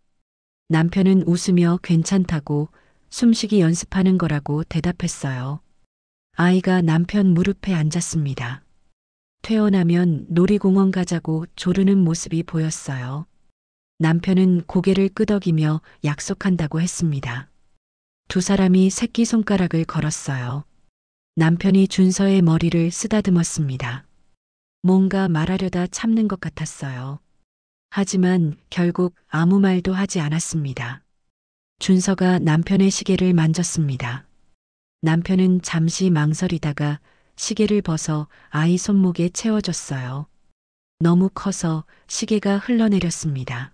남편은 웃으며 괜찮다고 숨쉬기 연습하는 거라고 대답했어요. 아이가 남편 무릎에 앉았습니다. 퇴원하면 놀이공원 가자고 조르는 모습이 보였어요. 남편은 고개를 끄덕이며 약속한다고 했습니다. 두 사람이 새끼손가락을 걸었어요. 남편이 준서의 머리를 쓰다듬었습니다. 뭔가 말하려다 참는 것 같았어요. 하지만 결국 아무 말도 하지 않았습니다. 준서가 남편의 시계를 만졌습니다. 남편은 잠시 망설이다가 시계를 벗어 아이 손목에 채워줬어요. 너무 커서 시계가 흘러내렸습니다.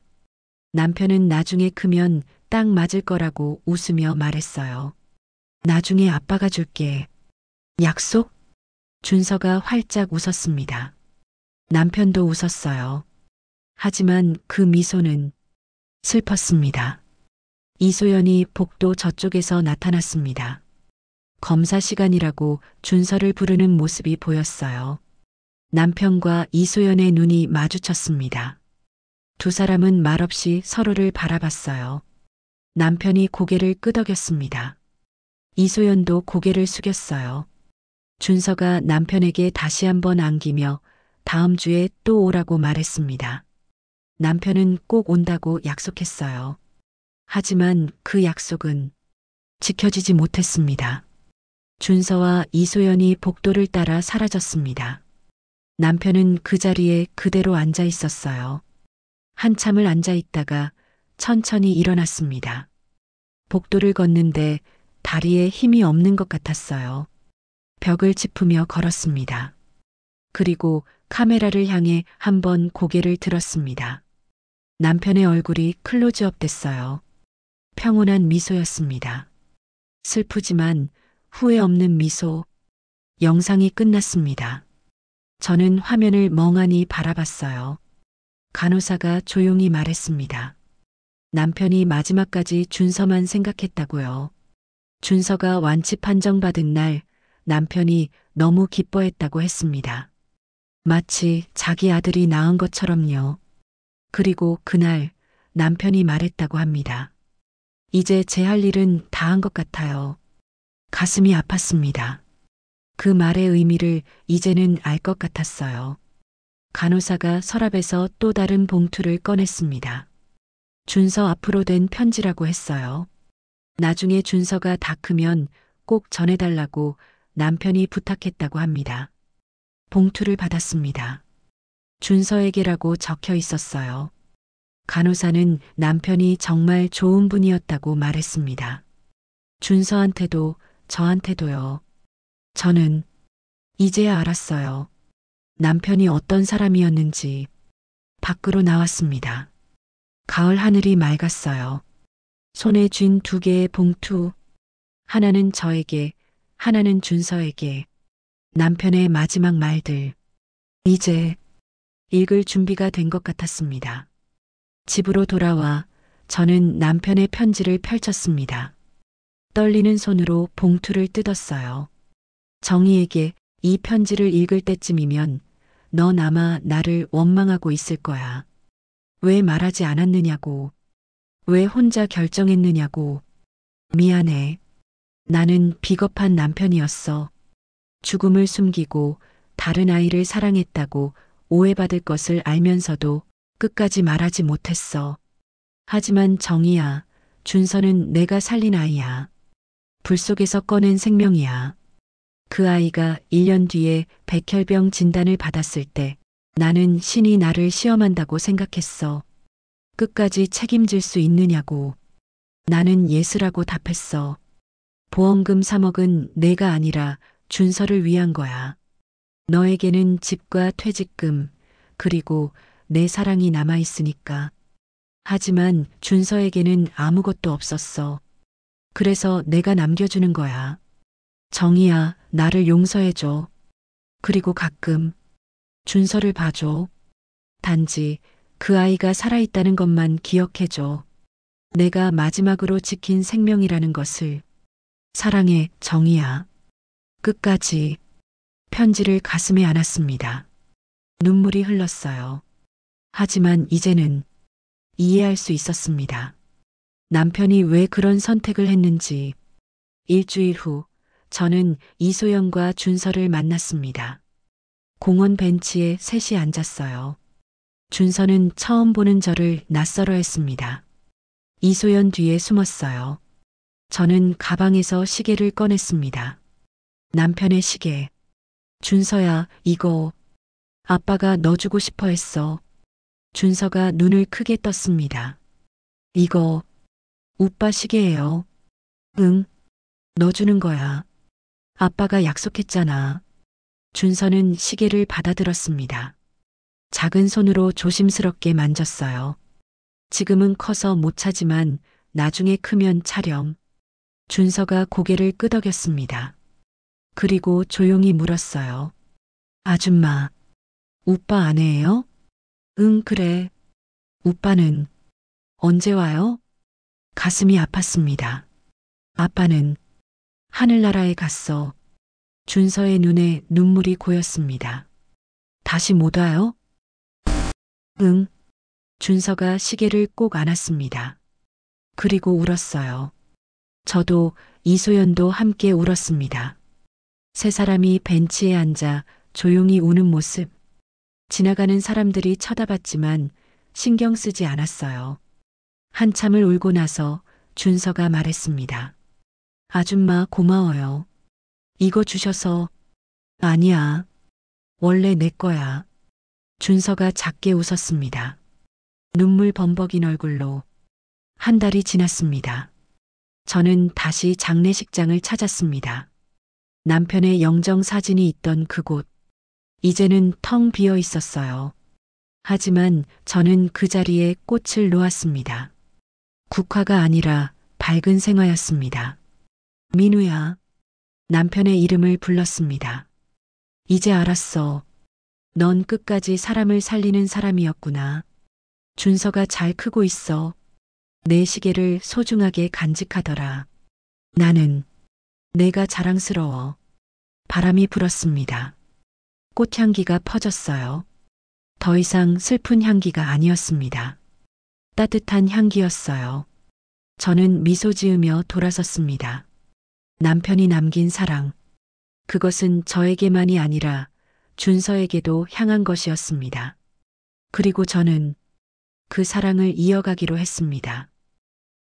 남편은 나중에 크면 딱 맞을 거라고 웃으며 말했어요. 나중에 아빠가 줄게. 약속? 준서가 활짝 웃었습니다. 남편도 웃었어요. 하지만 그 미소는 슬펐습니다. 이소연이 복도 저쪽에서 나타났습니다. 검사 시간이라고 준서를 부르는 모습이 보였어요. 남편과 이소연의 눈이 마주쳤습니다. 두 사람은 말없이 서로를 바라봤어요. 남편이 고개를 끄덕였습니다. 이소연도 고개를 숙였어요. 준서가 남편에게 다시 한번 안기며 다음 주에 또 오라고 말했습니다. 남편은 꼭 온다고 약속했어요. 하지만 그 약속은 지켜지지 못했습니다. 준서와 이소연이 복도를 따라 사라졌습니다. 남편은 그 자리에 그대로 앉아 있었어요. 한참을 앉아 있다가 천천히 일어났습니다. 복도를 걷는데 다리에 힘이 없는 것 같았어요. 벽을 짚으며 걸었습니다. 그리고 카메라를 향해 한번 고개를 들었습니다. 남편의 얼굴이 클로즈업 됐어요. 평온한 미소였습니다. 슬프지만 후회 없는 미소. 영상이 끝났습니다. 저는 화면을 멍하니 바라봤어요. 간호사가 조용히 말했습니다. 남편이 마지막까지 준서만 생각했다고요. 준서가 완치 판정받은 날 남편이 너무 기뻐했다고 했습니다. 마치 자기 아들이 낳은 것처럼요. 그리고 그날 남편이 말했다고 합니다. 이제 제 할 일은 다 한 것 같아요. 가슴이 아팠습니다. 그 말의 의미를 이제는 알 것 같았어요. 간호사가 서랍에서 또 다른 봉투를 꺼냈습니다. 준서 앞으로 된 편지라고 했어요. 나중에 준서가 다 크면 꼭 전해달라고 남편이 부탁했다고 합니다. 봉투를 받았습니다. 준서에게라고 적혀 있었어요. 간호사는 남편이 정말 좋은 분이었다고 말했습니다. 준서한테도 저한테도요. 저는 이제야 알았어요. 남편이 어떤 사람이었는지. 밖으로 나왔습니다. 가을 하늘이 맑았어요. 손에 쥔 두 개의 봉투. 하나는 저에게, 하나는 준서에게. 남편의 마지막 말들. 이제 읽을 준비가 된 것 같았습니다. 집으로 돌아와 저는 남편의 편지를 펼쳤습니다. 떨리는 손으로 봉투를 뜯었어요. 정희에게 이 편지를 읽을 때쯤이면 넌 아마 나를 원망하고 있을 거야. 왜 말하지 않았느냐고. 왜 혼자 결정했느냐고. 미안해. 나는 비겁한 남편이었어. 죽음을 숨기고 다른 아이를 사랑했다고 오해받을 것을 알면서도 끝까지 말하지 못했어. 하지만 정희야, 준서는 내가 살린 아이야. 불 속에서 꺼낸 생명이야. 그 아이가 1년 뒤에 백혈병 진단을 받았을 때 나는 신이 나를 시험한다고 생각했어. 끝까지 책임질 수 있느냐고. 나는 예스라고 답했어. 보험금 3억은 내가 아니라 준서를 위한 거야. 너에게는 집과 퇴직금, 그리고 내 사랑이 남아있으니까. 하지만 준서에게는 아무것도 없었어. 그래서 내가 남겨주는 거야. 정희야, 나를 용서해줘. 그리고 가끔 준서를 봐줘. 단지 그 아이가 살아있다는 것만 기억해줘. 내가 마지막으로 지킨 생명이라는 것을. 사랑해, 정이야. 끝까지 편지를 가슴에 안았습니다. 눈물이 흘렀어요. 하지만 이제는 이해할 수 있었습니다. 남편이 왜 그런 선택을 했는지. 일주일 후 저는 이소연과 준서를 만났습니다. 공원 벤치에 셋이 앉았어요. 준서는 처음 보는 저를 낯설어 했습니다. 이소연 뒤에 숨었어요. 저는 가방에서 시계를 꺼냈습니다. 남편의 시계. 준서야, 이거 아빠가 너 주고 싶어 했어. 준서가 눈을 크게 떴습니다. 이거 오빠 시계예요. 응, 너 주는 거야. 아빠가 약속했잖아. 준서는 시계를 받아들었습니다. 작은 손으로 조심스럽게 만졌어요. 지금은 커서 못 차지만 나중에 크면 차렴. 준서가 고개를 끄덕였습니다. 그리고 조용히 물었어요. 아줌마, 오빠 아내예요? 응, 그래. 오빠는 언제 와요? 가슴이 아팠습니다. 아빠는 하늘나라에 갔어. 준서의 눈에 눈물이 고였습니다. 다시 못 와요? 응. 준서가 시계를 꼭 안았습니다. 그리고 울었어요. 저도 이소연도 함께 울었습니다. 세 사람이 벤치에 앉아 조용히 우는 모습. 지나가는 사람들이 쳐다봤지만 신경 쓰지 않았어요. 한참을 울고 나서 준서가 말했습니다. 아줌마 고마워요. 이거 주셔서. 아니야. 원래 내 거야. 준서가 작게 웃었습니다. 눈물 범벅인 얼굴로. 한 달이 지났습니다. 저는 다시 장례식장을 찾았습니다. 남편의 영정 사진이 있던 그곳. 이제는 텅 비어 있었어요. 하지만 저는 그 자리에 꽃을 놓았습니다. 국화가 아니라 밝은 생화였습니다. 민우야. 남편의 이름을 불렀습니다. 이제 알았어. 넌 끝까지 사람을 살리는 사람이었구나. 준서가 잘 크고 있어. 내 시계를 소중하게 간직하더라. 나는 내가 자랑스러워. 바람이 불었습니다. 꽃향기가 퍼졌어요. 더 이상 슬픈 향기가 아니었습니다. 따뜻한 향기였어요. 저는 미소 지으며 돌아섰습니다. 남편이 남긴 사랑. 그것은 저에게만이 아니라 준서에게도 향한 것이었습니다. 그리고 저는 그 사랑을 이어가기로 했습니다.